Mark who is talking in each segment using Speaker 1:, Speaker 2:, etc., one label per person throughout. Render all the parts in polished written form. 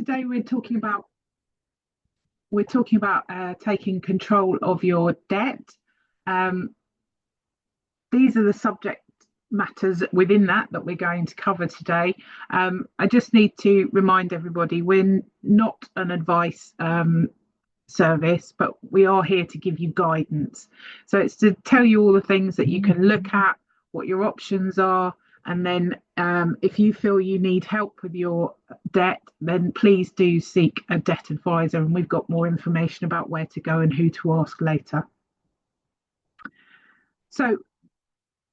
Speaker 1: today we're talking about taking control of your debt. Um, these are the subject matters within that we're going to cover today. I just need to remind everybody we're not an advice service, but we are here to give you guidance. So it's to tell you all the things that you can look at, what your options are, and then if you feel you need help with your debt, then please do seek a debt advisor, and we've got more information about where to go and who to ask later. So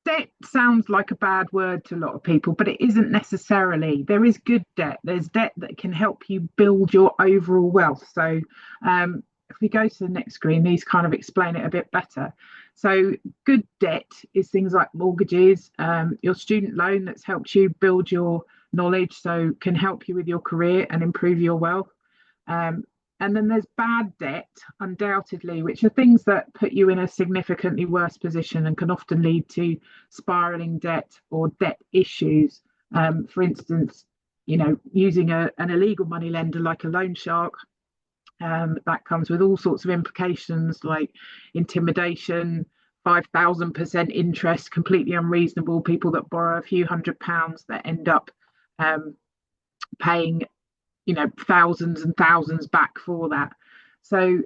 Speaker 1: debt sounds like a bad word to a lot of people, but it isn't necessarily. There is good debt. There's debt that can help you build your overall wealth. So if we go to the next screen, these kind of explain it a bit better. So good debt is things like mortgages, your student loan that's helped you build your knowledge, so can help you with your career and improve your wealth. And then there's bad debt, undoubtedly, which are things that put you in a significantly worse position and can often lead to spiraling debt or debt issues. For instance, using an illegal money lender like a loan shark, that comes with all sorts of implications like intimidation, 5,000% interest, completely unreasonable. People that borrow a few £100s that end up paying thousands and thousands back for that. So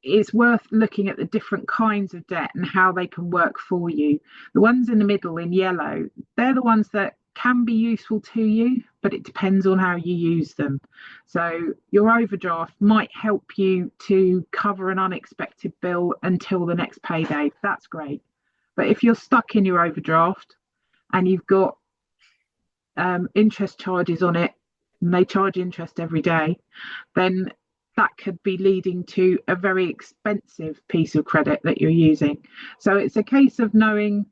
Speaker 1: it's worth looking at the different kinds of debt and how they can work for you. The ones in the middle in yellow, they're the ones that can be useful to you, but it depends on how you use them. So your overdraft might help you to cover an unexpected bill until the next payday. That's great. But if you're stuck in your overdraft and you've got interest charges on it, and they charge interest every day, then that could be leading to a very expensive piece of credit that you're using. So it's a case of knowing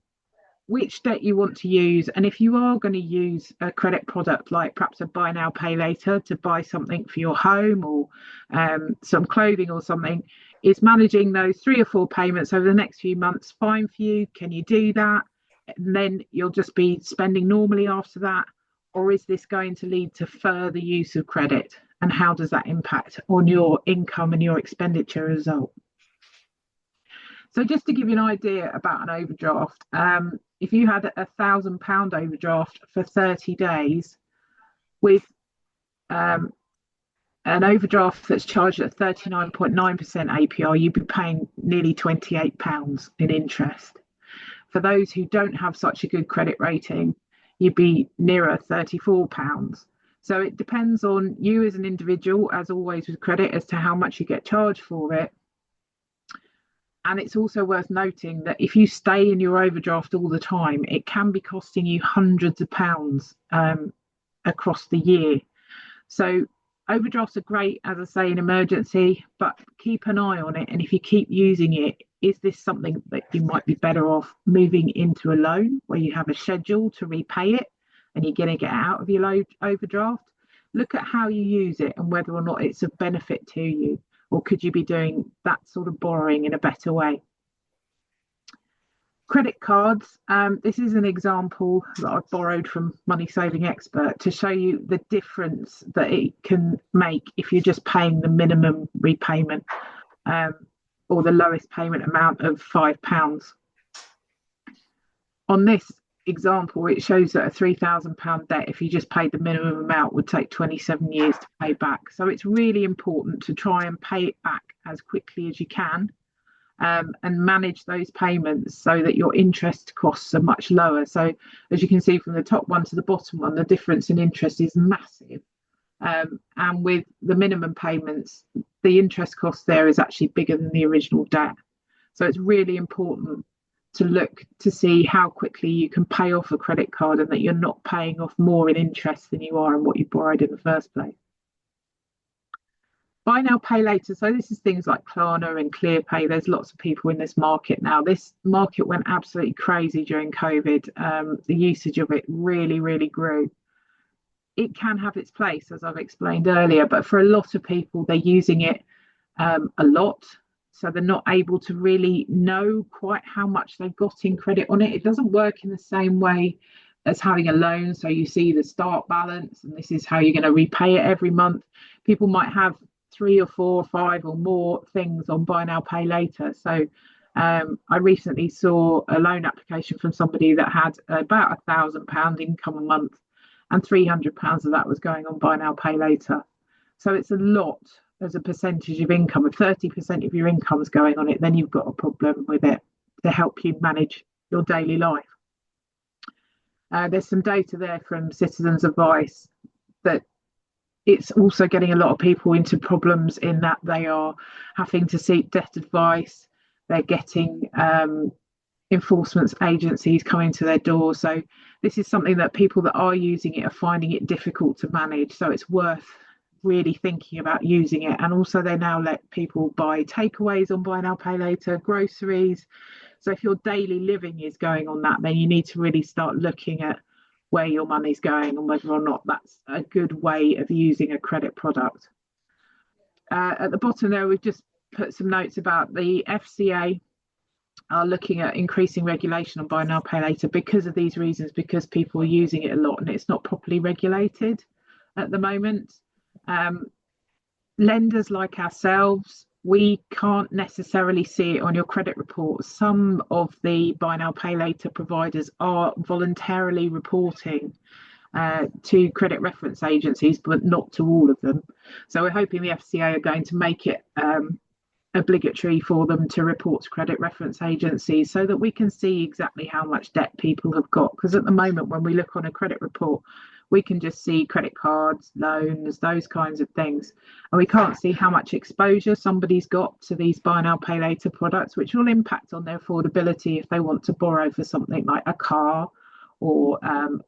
Speaker 1: which debt you want to use, and if you are going to use a credit product like perhaps a buy now pay later to buy something for your home or some clothing or something, is managing those 3 or 4 payments over the next few months fine for you? Can you do that? And then you'll just be spending normally after that. Or is this going to lead to further use of credit? And how does that impact on your income and your expenditure as a result? So just to give you an idea about an overdraft, if you had £1,000 overdraft for 30 days with an overdraft that's charged at 39.9% APR, you'd be paying nearly £28 in interest. For those who don't have such a good credit rating, you'd be nearer £34. So it depends on you as an individual, as always with credit, as to how much you get charged for it. And it's also worth noting that if you stay in your overdraft all the time, it can be costing you hundreds of pounds across the year. So overdrafts are great, as I say, in emergency, but keep an eye on it. And if you keep using it, is this something that you might be better off moving into a loan where you have a schedule to repay it and you're going to get out of your overdraft? Look at how you use it and whether or not it's of benefit to you, or could you be doing that sort of borrowing in a better way? Credit cards. This is an example that I've borrowed from Money Saving Expert to show you the difference that it can make if you're just paying the minimum repayment or the lowest payment amount of £5. On this example, it shows that a £3,000 debt, if you just paid the minimum amount, would take 27 years to pay back. So it's really important to try and pay it back as quickly as you can. And manage those payments so that your interest costs are much lower. So as you can see from the top one to the bottom one, the difference in interest is massive. And with the minimum payments, the interest cost there is actually bigger than the original debt. So it's really important to look to see how quickly you can pay off a credit card and that you're not paying off more in interest than you are in what you borrowed in the first place. Buy now, pay later. So this is things like Klarna and ClearPay. There's lots of people in this market now. This market went absolutely crazy during COVID. The usage of it really, really grew. It can have its place, as I've explained earlier, but for a lot of people, they're using it a lot. So they're not able to really know quite how much they've got in credit on it. It doesn't work in the same way as having a loan. So you see the start balance, and this is how you're going to repay it every month. People might have 3 or 4 or 5 or more things on buy now, pay later. So I recently saw a loan application from somebody that had about £1,000 income a month, and £300 of that was going on buy now, pay later. So it's a lot as a percentage of income. If 30% of your income is going on it, then you've got a problem with it to help you manage your daily life. There's some data there from Citizens Advice that it's also getting a lot of people into problems in that they are having to seek debt advice. They're getting enforcement agencies coming to their door. So this is something that people that are using it are finding it difficult to manage. So it's worth really thinking about using it. And also they now let people buy takeaways on buy now, pay later, groceries. So if your daily living is going on that, then you need to really start looking at where your money's going and whether or not that's a good way of using a credit product. At the bottom there, we've just put some notes about the FCA are looking at increasing regulation on buy now, pay later because of these reasons, because people are using it a lot and it's not properly regulated at the moment. Lenders like ourselves, we can't necessarily see it on your credit report. Some of the buy now, pay later providers are voluntarily reporting to credit reference agencies, but not to all of them. So we're hoping the FCA are going to make it obligatory for them to report to credit reference agencies so that we can see exactly how much debt people have got. Because at the moment, when we look on a credit report, we can just see credit cards, loans, those kinds of things. And we can't see how much exposure somebody's got to these buy now, pay later products, which will impact on their affordability if they want to borrow for something like a car or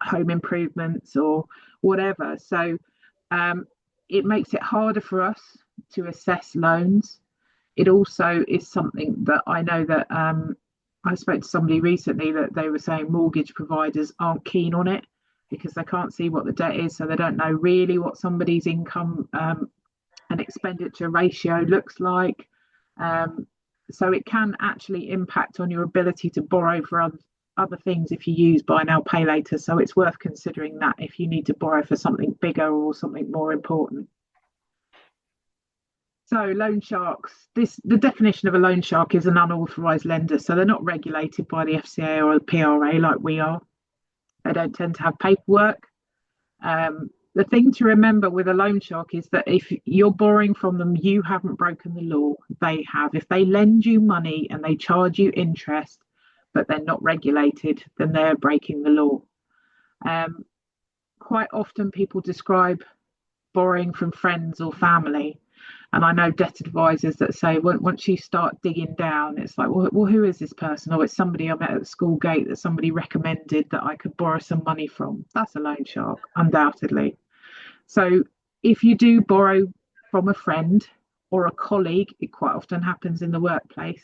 Speaker 1: home improvements or whatever. So it makes it harder for us to assess loans. It also is something that I know that I spoke to somebody recently that they were saying mortgage providers aren't keen on it because they can't see what the debt is, so they don't know really what somebody's income and expenditure ratio looks like. So it can actually impact on your ability to borrow for other things if you use buy now, pay later. So it's worth considering that if you need to borrow for something bigger or something more important. So loan sharks, the definition of a loan shark is an unauthorised lender. So they're not regulated by the FCA or the PRA like we are. They don't tend to have paperwork. The thing to remember with a loan shark is that if you're borrowing from them, you haven't broken the law. They have. If they lend you money and they charge you interest, but they're not regulated, then they're breaking the law. Quite often people describe borrowing from friends or family. And I know debt advisors that say, well, once you start digging down, it's like, well, who is this person? Oh, it's somebody I met at the school gate that somebody recommended that I could borrow some money from. That's a loan shark, undoubtedly. So if you do borrow from a friend or a colleague, it quite often happens in the workplace,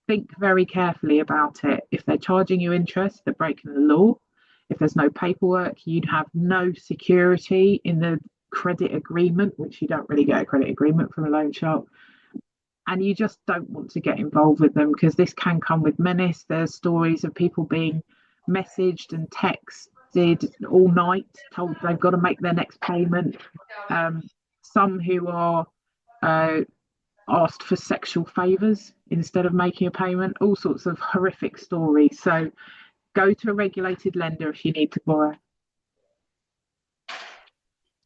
Speaker 1: think very carefully about it. If they're charging you interest, they're breaking the law. If there's no paperwork, you'd have no security in the credit agreement, which you don't really get a credit agreement from a loan shark, and you just don't want to get involved with them because this can come with menace. There's stories of people being messaged and texted all night, told they've got to make their next payment. Some who are asked for sexual favors instead of making a payment, all sorts of horrific stories. So go to a regulated lender if you need to borrow.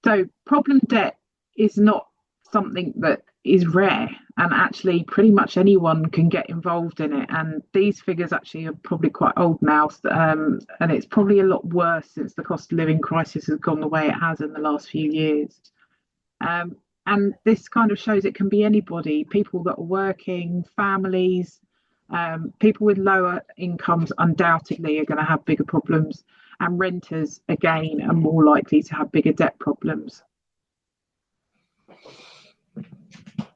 Speaker 1: So problem debt is not something that is rare, and actually pretty much anyone can get involved in it. And these figures actually are probably quite old now, and it's probably a lot worse since the cost of living crisis has gone the way it has in the last few years. And this kind of shows it can be anybody, people that are working, families, people with lower incomes undoubtedly are going to have bigger problems. And renters, again, are more likely to have bigger debt problems.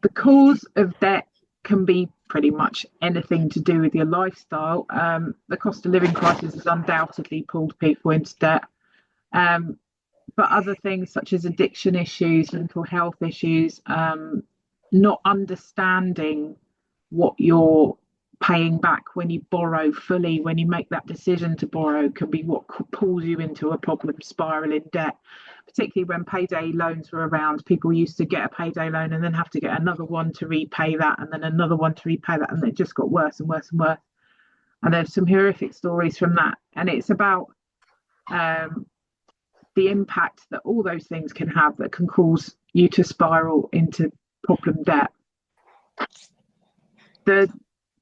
Speaker 1: The cause of debt can be pretty much anything to do with your lifestyle. The cost of living crisis has undoubtedly pulled people into debt. But other things such as addiction issues, mental health issues, not understanding what your paying back when you borrow fully, when you make that decision to borrow, can be what pulls you into a problem spiral in debt. Particularly when payday loans were around, people used to get a payday loan and then have to get another one to repay that, and then another one to repay that, and it just got worse and worse and worse. And there's some horrific stories from that. And it's about the impact that all those things can have that can cause you to spiral into problem debt. The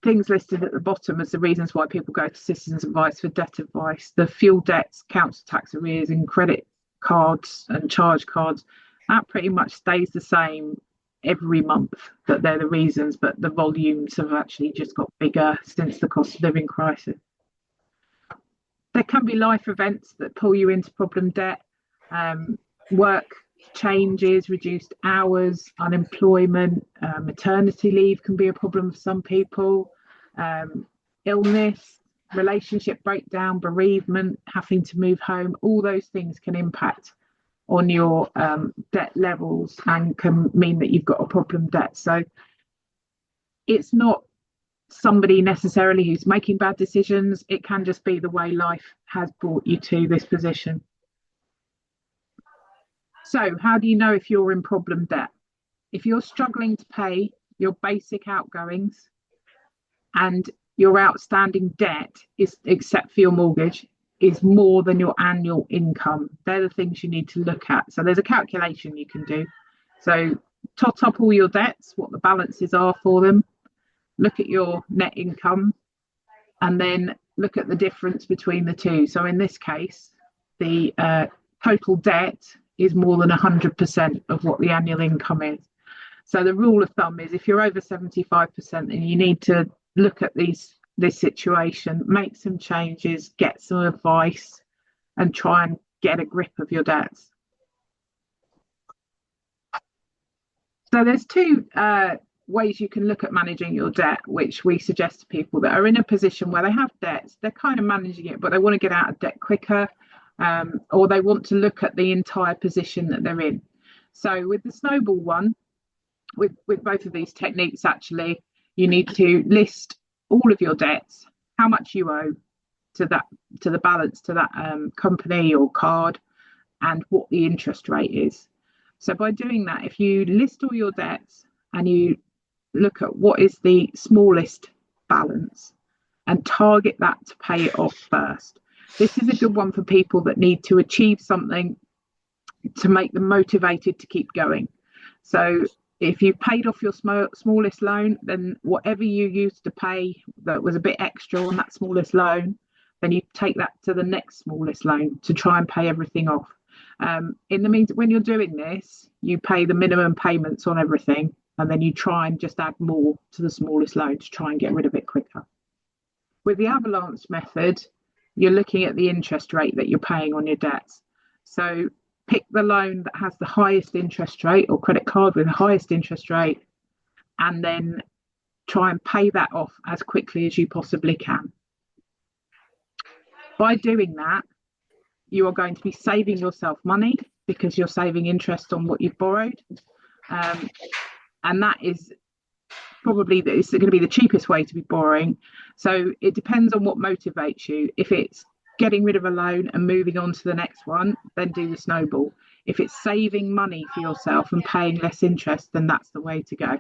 Speaker 1: things listed at the bottom as the reasons why people go to Citizens Advice for debt advice: the fuel debts, council tax arrears, and credit cards and charge cards, that pretty much stays the same every month, that they're the reasons, but the volumes have actually just got bigger since the cost of living crisis. There can be life events that pull you into problem debt. Work changes, reduced hours, unemployment, maternity leave can be a problem for some people, illness, relationship breakdown, bereavement, having to move home. All those things can impact on your debt levels and can mean that you've got a problem debt. So it's not somebody necessarily who's making bad decisions. It can just be the way life has brought you to this position. So how do you know if you're in problem debt? If you're struggling to pay your basic outgoings and your outstanding debt is, except for your mortgage, is more than your annual income, they're the things you need to look at. So there's a calculation you can do. So tot up all your debts, what the balances are for them, look at your net income, and then look at the difference between the two. So in this case, the total debt is more than 100% of what the annual income is. So the rule of thumb is if you're over 75%, then you need to look at this situation, make some changes, get some advice, and try and get a grip of your debts. So there's two ways you can look at managing your debt, which we suggest to people that are in a position where they have debts, they're kind of managing it, but they want to get out of debt quicker, or they want to look at the entire position that they're in. So with the snowball one, with both of these techniques, actually, you need to list all of your debts, how much you owe to the balance to that company or card, and what the interest rate is. So by doing that, if you list all your debts and you look at what is the smallest balance and target that to pay it off first. This is a good one for people that need to achieve something to make them motivated to keep going. So if you've paid off your smallest loan, then whatever you used to pay that was a bit extra on that smallest loan, then you take that to the next smallest loan to try and pay everything off. In the meantime, when you're doing this, you pay the minimum payments on everything, and then you try and just add more to the smallest loan to try and get rid of it quicker. With the avalanche method, you're looking at the interest rate that you're paying on your debts. So pick the loan that has the highest interest rate, or credit card with the highest interest rate, and then try and pay that off as quickly as you possibly can. By doing that, you are going to be saving yourself money because you're saving interest on what you've borrowed. And that is probably it's going to be the cheapest way to be borrowing. So it depends on what motivates you. If it's getting rid of a loan and moving on to the next one, then do the snowball. If it's saving money for yourself and paying less interest, then that's the way to go.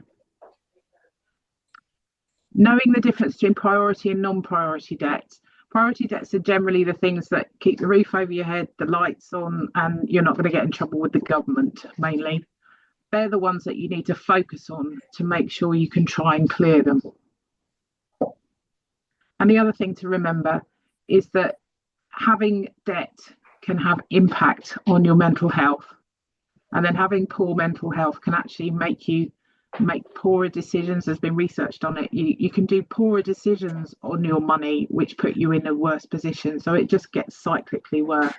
Speaker 1: Knowing the difference between priority and non-priority debts. Priority debts are generally the things that keep the roof over your head, the lights on, and you're not going to get in trouble with the government, mainly. They're the ones that you need to focus on to make sure you can try and clear them. And the other thing to remember is that having debt can have impact on your mental health, and then having poor mental health can actually make you make poorer decisions. There's been research on it. You can do poorer decisions on your money, which put you in a worse position. So it just gets cyclically worse.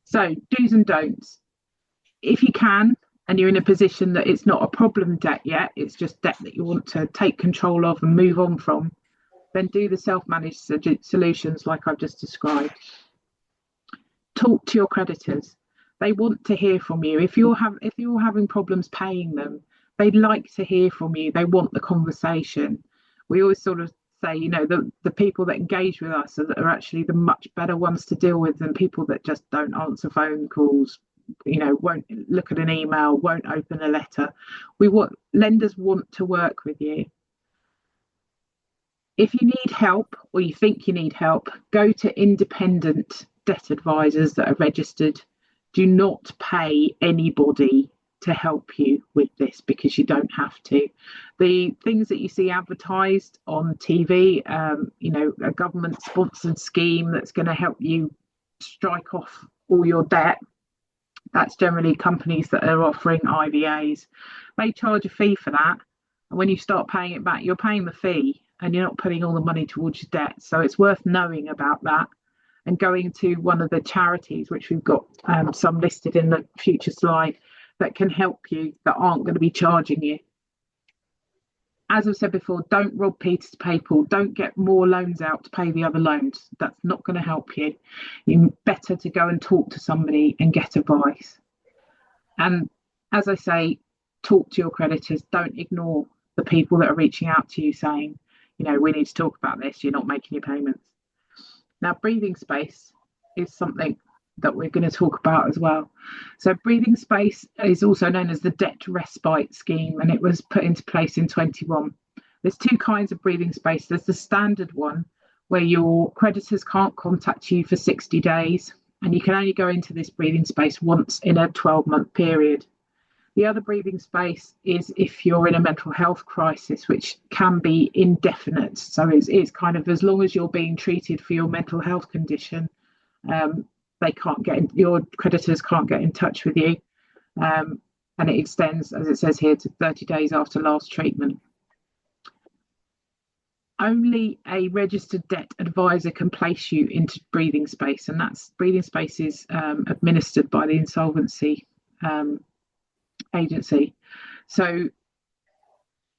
Speaker 1: So do's and don'ts. If you can, and you're in a position that it's not a problem debt yet, it's just debt that you want to take control of and move on from, then do the self-managed solutions like I've just described. Talk to your creditors. They want to hear from you. If you're having problems paying them, they like to hear from you. They want the conversation. We always sort of say, the people that engage with us are actually the much better ones to deal with than people that just don't answer phone calls, won't look at an email, won't open a letter. Lenders want to work with you. If you need help or you think you need help, go to independent debt advisors that are registered. Do not pay anybody to help you with this, because you don't have to. The things that you see advertised on TV, a government sponsored scheme that's going to help you strike off all your debt, that's generally companies that are offering IVAs. They charge a fee for that, and when you start paying it back, you're paying the fee and you're not putting all the money towards your debt. So it's worth knowing about that and going to one of the charities, which we've got some listed in the future slide, that can help you, that aren't going to be charging you. As I've said before, don't rob Peter to pay Paul. Don't get more loans out to pay the other loans. That's not going to help you. You're better to go and talk to somebody and get advice. And as I say, talk to your creditors. Don't ignore the people that are reaching out to you saying, we need to talk about this. You're not making your payments. Now, breathing space is something that we're going to talk about as well. So breathing space is also known as the debt respite scheme, and it was put into place in 21. There's two kinds of breathing space. There's the standard one, where your creditors can't contact you for 60 days, and you can only go into this breathing space once in a 12-month period. The other breathing space is if you're in a mental health crisis, which can be indefinite. So it's kind of as long as you're being treated for your mental health condition, your creditors can't get in touch with you. And it extends, as it says here, to 30 days after last treatment. Only a registered debt advisor can place you into breathing space, and that's breathing space is administered by the insolvency agency. So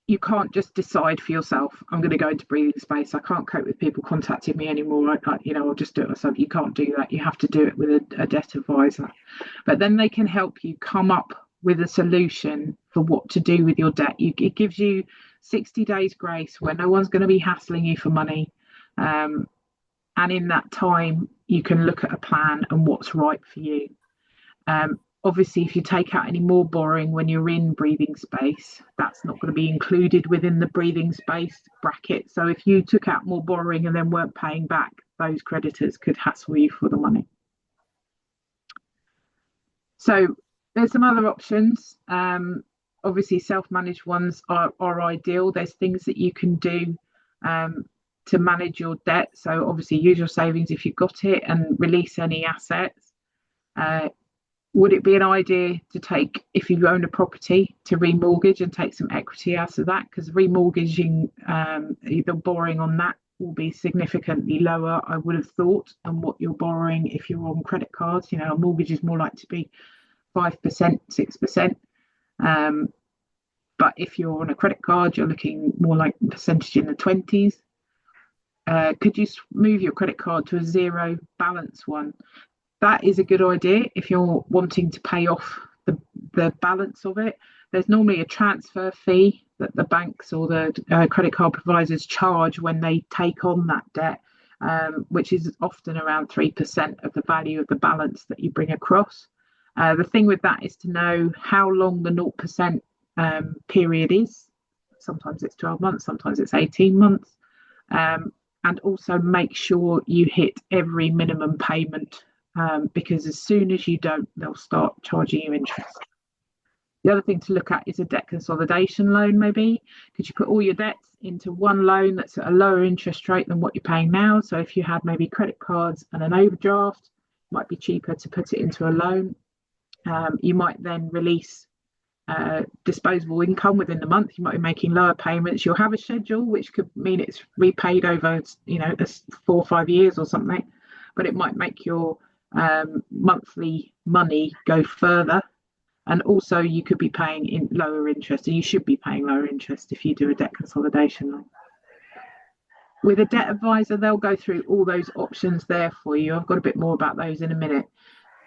Speaker 1: you can't just decide for yourself, I'm going to go into breathing space. I can't cope with people contacting me anymore. I'll just do it myself. You can't do that. You have to do it with a debt advisor. But then they can help you come up with a solution for what to do with your debt. It gives you 60 days grace where no one's going to be hassling you for money. And in that time, you can look at a plan and what's right for you. Obviously, if you take out any more borrowing when you're in breathing space, that's not going to be included within the breathing space bracket. So if you took out more borrowing and then weren't paying back, those creditors could hassle you for the money. So there's some other options. Obviously, self-managed ones are ideal. There's things that you can do to manage your debt. So obviously, use your savings if you've got it and release any assets. Would it be an idea to take, if you own a property, to remortgage and take some equity out of that? Because remortgaging, the borrowing on that will be significantly lower, I would have thought, than what you're borrowing if you're on credit cards. A mortgage is more likely to be 5%, 6%. But if you're on a credit card, you're looking more like percentage in the 20s. Could you move your credit card to a zero balance one? That is a good idea if you're wanting to pay off the balance of it. There's normally a transfer fee that the banks or the credit card providers charge when they take on that debt, which is often around 3% of the value of the balance that you bring across. The thing with that is to know how long the 0% period is. Sometimes it's 12 months, sometimes it's 18 months. And also make sure you hit every minimum payment. Because as soon as you don't, they'll start charging you interest. The other thing to look at is a debt consolidation loan, maybe. Could you put all your debts into one loan that's at a lower interest rate than what you're paying now? So if you had maybe credit cards and an overdraft, it might be cheaper to put it into a loan. You might then release disposable income within the month. You might be making lower payments. You'll have a schedule, which could mean it's repaid over 4 or 5 years or something, but it might make your monthly money go further, and also you could be paying in lower interest, and you should be paying lower interest if you do a debt consolidation loan. With a debt advisor, they'll go through all those options there for you. I've got a bit more about those in a minute.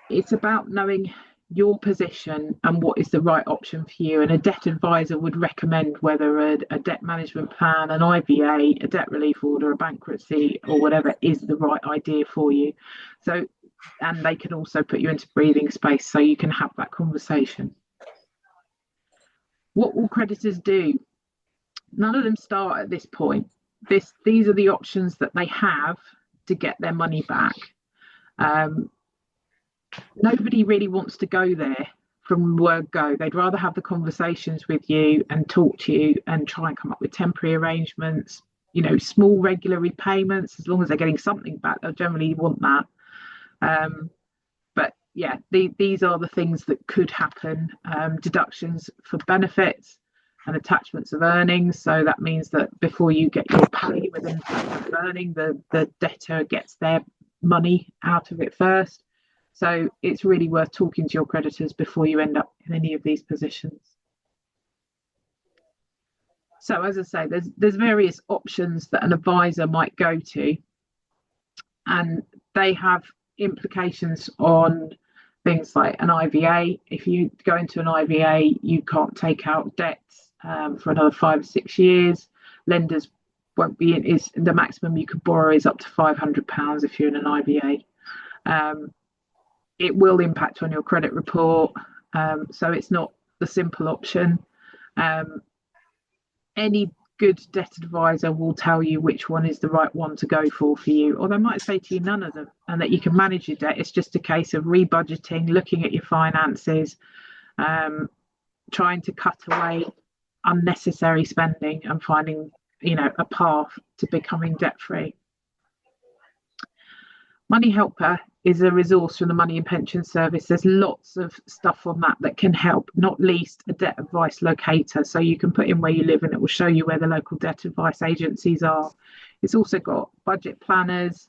Speaker 1: It's about knowing your position and what is the right option for you. And a debt advisor would recommend whether a debt management plan, an IVA, a debt relief order, a bankruptcy, or whatever is the right idea for you. So, and they can also put you into breathing space so you can have that conversation. What will creditors do? None of them start at this point. These are the options that they have to get their money back. Nobody really wants to go there from word go. They'd rather have the conversations with you and talk to you and try and come up with temporary arrangements, small regular repayments. As long as they're getting something back, they'll generally want that. But yeah, these are the things that could happen. Deductions for benefits and attachments of earnings. So that means that before you get your pay within the earning, the debtor gets their money out of it first. So it's really worth talking to your creditors before you end up in any of these positions. So as I say, there's various options that an advisor might go to, and they have implications on things like an IVA. If you go into an IVA, you can't take out debts for another 5 or 6 years. Lenders won't be in. The maximum you could borrow is up to £500 if you're in an IVA. It will impact on your credit report, so it's not the simple option. Any good debt advisor will tell you which one is the right one to go for you, or they might say to you none of them, and that you can manage your debt. It's just a case of rebudgeting, looking at your finances, trying to cut away unnecessary spending and finding a path to becoming debt free. Money Helper is a resource from the Money and Pension Service. There's lots of stuff on that can help, not least a debt advice locator. So you can put in where you live and it will show you where the local debt advice agencies are. It's also got budget planners.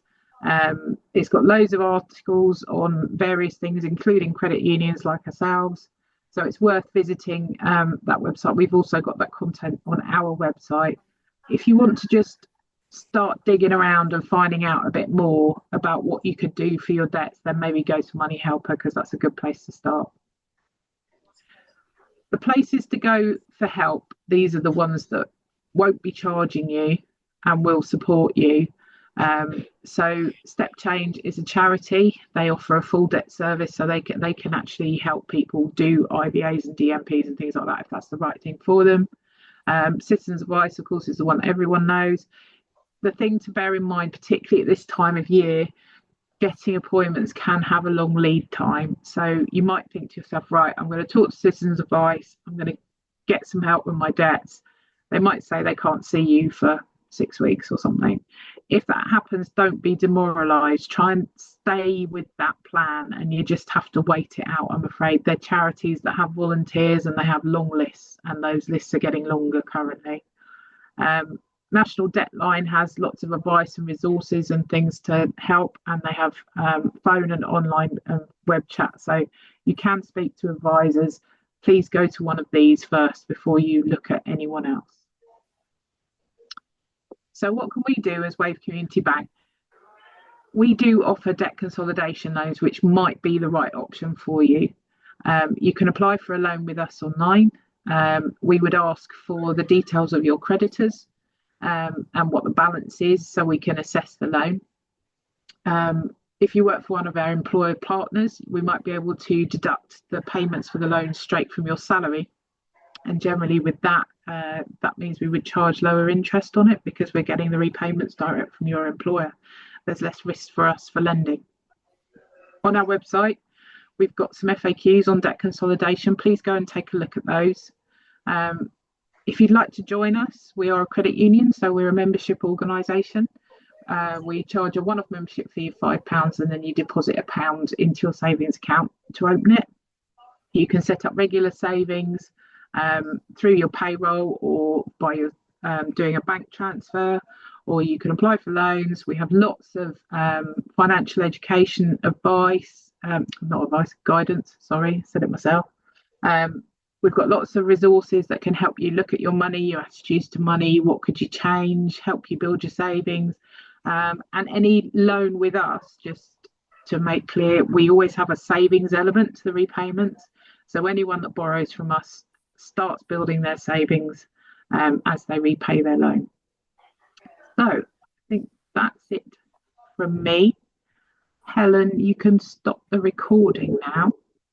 Speaker 1: It's got loads of articles on various things, including credit unions like ourselves. So it's worth visiting that website. We've also got that content on our website. If you want to just start digging around and finding out a bit more about what you could do for your debts, then maybe go to Money Helper, because that's a good place to start. The places to go for help, these are the ones that won't be charging you and will support you. So Step Change is a charity. They offer a full debt service, so they can actually help people do IVAs and DMPs and things like that if that's the right thing for them. Citizens Advice, of course, is the one that everyone knows. The thing to bear in mind, particularly at this time of year, getting appointments can have a long lead time. So you might think to yourself, right, I'm going to talk to Citizens Advice, I'm going to get some help with my debts. They might say they can't see you for 6 weeks or something. If that happens, don't be demoralised. Try and stay with that plan, and you just have to wait it out, I'm afraid. They're charities that have volunteers and they have long lists, and those lists are getting longer currently. National Debtline has lots of advice and resources and things to help, and they have phone and online web chat, so you can speak to advisors. Please go to one of these first before you look at anyone else. So what can we do as Wave Community Bank? We do offer debt consolidation loans, which might be the right option for you. You can apply for a loan with us online. We would ask for the details of your creditors and what the balance is, so we can assess the loan. If you work for one of our employer partners, we might be able to deduct the payments for the loan straight from your salary. And generally with that, that means we would charge lower interest on it because we're getting the repayments direct from your employer. There's less risk for us for lending. On our website, we've got some FAQs on debt consolidation. Please go and take a look at those. If you'd like to join us, we are a credit union, so we're a membership organisation. We charge a one-off membership fee of £5, and then you deposit £1 into your savings account to open it. You can set up regular savings through your payroll or by your, doing a bank transfer, or you can apply for loans. We have lots of financial education advice, guidance, sorry, said it myself. We've got lots of resources that can help you look at your money, your attitudes to money, what could you change, help you build your savings. And any loan with us, just to make clear, we always have a savings element to the repayments. So anyone that borrows from us starts building their savings as they repay their loan. So I think that's it from me. Helen, you can stop the recording now.